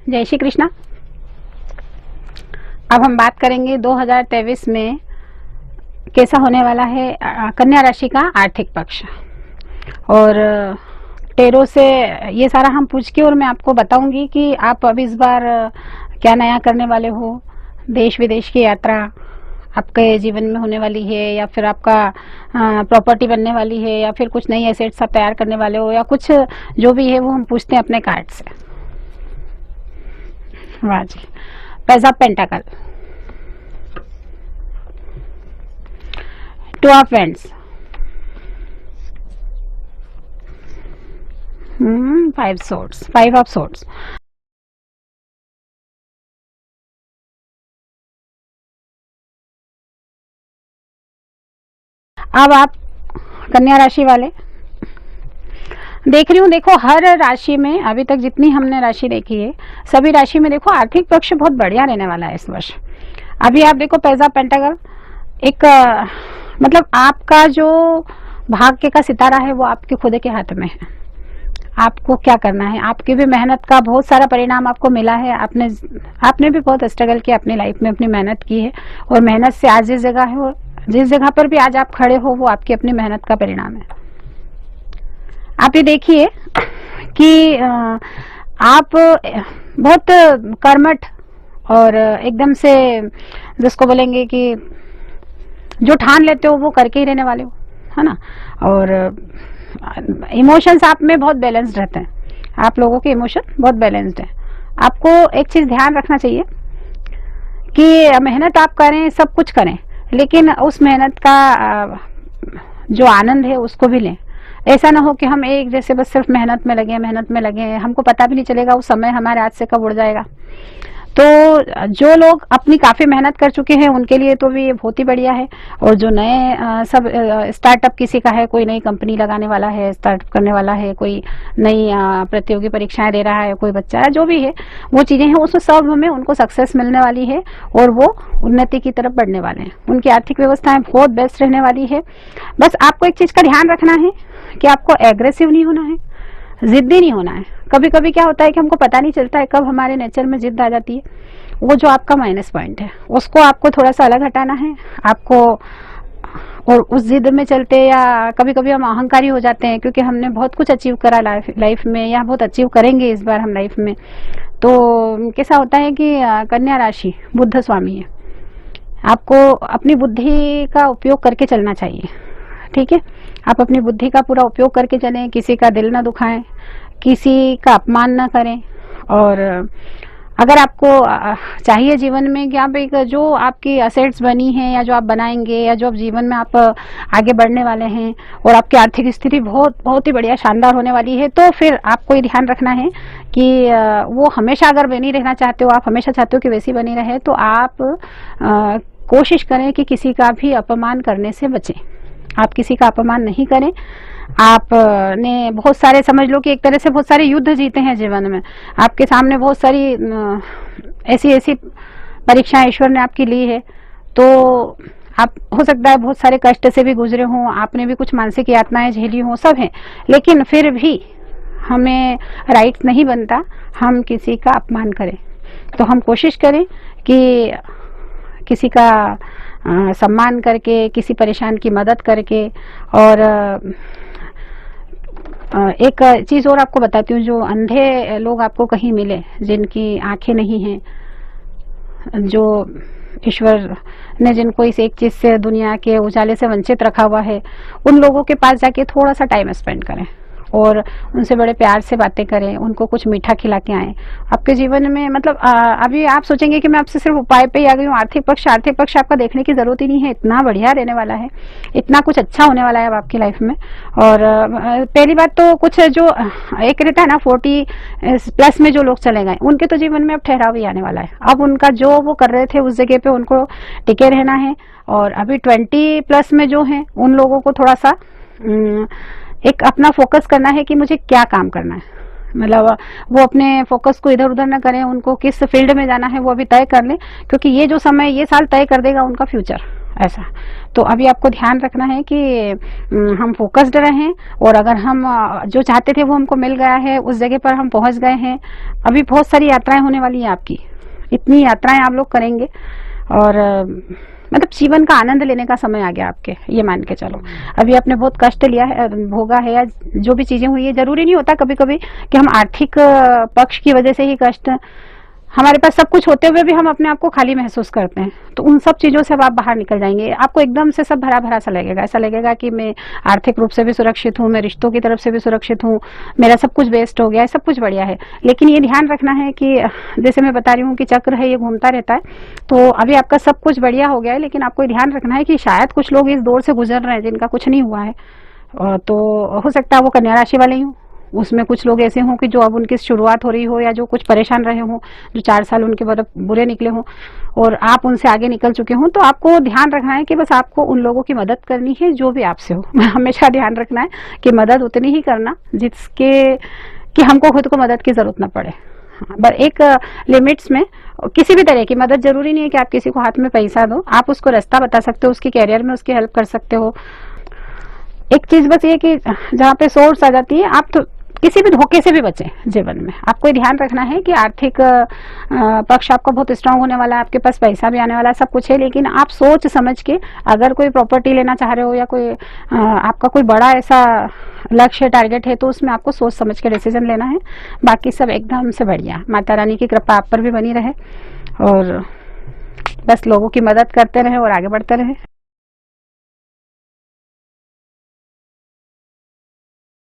जय श्री कृष्णा। अब हम बात करेंगे 2023 में कैसा होने वाला है कन्या राशि का आर्थिक पक्ष। और टेरो से ये सारा हम पूछ के और मैं आपको बताऊंगी कि आप अब इस बार क्या नया करने वाले हो। देश विदेश की यात्रा आपके जीवन में होने वाली है, या फिर आपका प्रॉपर्टी बनने वाली है, या फिर कुछ नई एसेट्स आप तैयार करने वाले हो, या कुछ जो भी है वो हम पूछते हैं अपने कार्ड से। वाह जी। Page of pentacle, two of wands, five of swords. अब आप कन्या राशि वाले देख रही हूँ, देखो हर राशि में अभी तक जितनी हमने राशि देखी है सभी राशि में देखो आर्थिक पक्ष बहुत बढ़िया रहने वाला है इस वर्ष। अभी आप देखो पेज ऑफ पेंटाकल, एक मतलब आपका जो भाग्य का सितारा है वो आपके खुद के हाथ में है। आपको क्या करना है, आपकी भी मेहनत का बहुत सारा परिणाम आपको मिला है। आपने भी बहुत स्ट्रगल किया अपनी लाइफ में, अपनी मेहनत की है, और मेहनत से आज जिस जगह है, जिस जगह पर भी आज आप खड़े हो वो आपकी अपनी मेहनत का परिणाम है। आप ये देखिए कि आप बहुत कर्मठ और एकदम से जिसको बोलेंगे कि जो ठान लेते हो वो करके ही रहने वाले हो, है ना। और इमोशंस आप में बहुत बैलेंस्ड रहते हैं, आप लोगों के इमोशन बहुत बैलेंस्ड है। आपको एक चीज ध्यान रखना चाहिए कि मेहनत आप करें, सब कुछ करें, लेकिन उस मेहनत का जो आनंद है उसको भी लें। ऐसा ना हो कि हम एक जैसे बस सिर्फ मेहनत में लगे, हमको पता भी नहीं चलेगा उस समय हमारे हाथ से कब उड़ जाएगा। तो जो लोग अपनी काफ़ी मेहनत कर चुके हैं उनके लिए तो भी ये बहुत ही बढ़िया है। और जो नए सब स्टार्टअप किसी का है, कोई नई कंपनी लगाने वाला है, स्टार्टअप करने वाला है, कोई नई प्रतियोगी परीक्षाएं दे रहा है, कोई बच्चा है, जो भी है वो चीज़ें हैं, उस सब में उनको सक्सेस मिलने वाली है और वो उन्नति की तरफ बढ़ने वाले हैं। उनकी आर्थिक व्यवस्थाएं बहुत बेस्ट रहने वाली है। बस आपको एक चीज़ का ध्यान रखना है कि आपको एग्रेसिव नहीं होना है, जिद्दी नहीं होना है। कभी कभी क्या होता है कि हमको पता नहीं चलता है कब हमारे नेचर में जिद आ जाती है, वो जो आपका माइनस पॉइंट है उसको आपको थोड़ा सा अलग हटाना है आपको। और उस जिद में चलते, या कभी कभी हम अहंकारी हो जाते हैं क्योंकि हमने बहुत कुछ अचीव करा लाइफ में, या बहुत अचीव करेंगे इस बार हम लाइफ में। तो कैसा होता है कि कन्या राशि बुध स्वामी है, आपको अपनी बुद्धि का उपयोग करके चलना चाहिए, ठीक है। आप अपनी बुद्धि का पूरा उपयोग करके चलें, किसी का दिल ना दुखाएं, किसी का अपमान ना करें। और अगर आपको चाहिए जीवन में कि आप एक जो आपकी असेट्स बनी हैं, या जो आप बनाएंगे, या जो आप जीवन में आप आगे बढ़ने वाले हैं, और आपकी आर्थिक स्थिति बहुत ही बढ़िया शानदार होने वाली है, तो फिर आपको ये ध्यान रखना है कि वो हमेशा अगर बनी रहना चाहते हो, आप हमेशा चाहते हो कि वैसी बनी रहे, तो आप कोशिश करें कि किसी का भी अपमान करने से बचें। आप किसी का अपमान नहीं करें। आपने बहुत सारे, समझ लो कि एक तरह से बहुत सारे युद्ध जीते हैं जीवन में, आपके सामने बहुत सारी ऐसी परीक्षाएं ईश्वर ने आपकी ली है। तो आप हो सकता है बहुत सारे कष्ट से भी गुजरे हों, आपने भी कुछ मानसिक यातनाएं झेली हों, सब हैं, लेकिन फिर भी हमें राइट नहीं बनता हम किसी का अपमान करें। तो हम कोशिश करें कि किसी का सम्मान करके, किसी परेशान की मदद करके। और एक चीज़ और आपको बताती हूँ, जो अंधे लोग आपको कहीं मिले, जिनकी आंखें नहीं हैं, जो ईश्वर ने जिनको इस एक चीज़ से, दुनिया के उजाले से वंचित रखा हुआ है, उन लोगों के पास जाके थोड़ा सा टाइम स्पेंड करें और उनसे बड़े प्यार से बातें करें, उनको कुछ मीठा खिला के आएँ। आपके जीवन में मतलब अभी आप सोचेंगे कि मैं आपसे सिर्फ उपाय पे ही आ गई हूँ। आर्थिक पक्ष आपका देखने की जरूरत ही नहीं है, इतना बढ़िया रहने वाला है, इतना कुछ अच्छा होने वाला है अब आपकी लाइफ में। और पहली बात तो कुछ जो एक रहता है ना 40+ में जो लोग चले गए, उनके तो जीवन में अब ठहराव ही आने वाला है। अब उनका जो वो कर रहे थे उस जगह पे उनको टिके रहना है। और अभी 20+ में जो हैं उन लोगों को थोड़ा सा एक अपना फोकस करना है कि मुझे क्या काम करना है। मतलब वो अपने फोकस को इधर उधर ना करें, उनको किस फील्ड में जाना है वो अभी तय कर लें, क्योंकि ये जो समय, ये साल तय कर देगा उनका फ्यूचर। ऐसा। तो अभी आपको ध्यान रखना है कि हम फोकस्ड रहें, और अगर हम जो चाहते थे वो हमको मिल गया है, उस जगह पर हम पहुंच गए हैं। अभी बहुत सारी यात्राएं होने वाली हैं आपकी, इतनी यात्राएं आप लोग करेंगे, और मतलब जीवन का आनंद लेने का समय आ गया आपके, ये मान के चलो। अभी आपने बहुत कष्ट लिया है, भोगा है, या जो भी चीजें हुई है, जरूरी नहीं होता कभी कभी कि हम आर्थिक पक्ष की वजह से ही कष्ट, हमारे पास सब कुछ होते हुए भी हम अपने आप को खाली महसूस करते हैं, तो उन सब चीजों से अब आप बाहर निकल जाएंगे। आपको एकदम से सब भरा भरा सा लगेगा, ऐसा लगेगा कि मैं आर्थिक रूप से भी सुरक्षित हूँ, मैं रिश्तों की तरफ से भी सुरक्षित हूँ, मेरा सब कुछ बेस्ट हो गया है, सब कुछ बढ़िया है। लेकिन ये ध्यान रखना है कि जैसे मैं बता रही हूँ कि चक्र है, ये घूमता रहता है। तो अभी आपका सब कुछ बढ़िया हो गया है, लेकिन आपको ध्यान रखना है कि शायद कुछ लोग इस दौर से गुजर रहे हैं जिनका कुछ नहीं हुआ है, तो हो सकता है वो कन्या राशि वाले ही हों। उसमें कुछ लोग ऐसे हों कि जो अब उनकी शुरुआत हो रही हो, या जो कुछ परेशान रहे हों, जो 4 साल उनके बुरे निकले हों, और आप उनसे आगे निकल चुके हों। तो आपको ध्यान रखना है कि बस आपको उन लोगों की मदद करनी है जो भी आपसे हो। हमेशा ध्यान रखना है कि मदद उतनी ही करना जिसके कि हमको खुद को मदद की जरूरत न पड़े, पर एक लिमिट्स में। किसी भी तरह की मदद, जरूरी नहीं है कि आप किसी को हाथ में पैसा दो, आप उसको रास्ता बता सकते हो, उसके कैरियर में उसकी हेल्प कर सकते हो। एक चीज बस ये कि जहाँ पे सोर्स आ जाती है, आप तो किसी भी धोखे से भी बचें जीवन में। आपको ध्यान रखना है कि आर्थिक पक्ष आपका बहुत स्ट्रांग होने वाला है, आपके पास पैसा भी आने वाला है, सब कुछ है, लेकिन आप सोच समझ के अगर कोई प्रॉपर्टी लेना चाह रहे हो, या कोई आपका कोई बड़ा ऐसा लक्ष्य टारगेट है, तो उसमें आपको सोच समझ के डिसीजन लेना है। बाकी सब एकदम से बढ़िया, माता रानी की कृपा आप पर भी बनी रहे, और बस लोगों की मदद करते रहे और आगे बढ़ते रहे।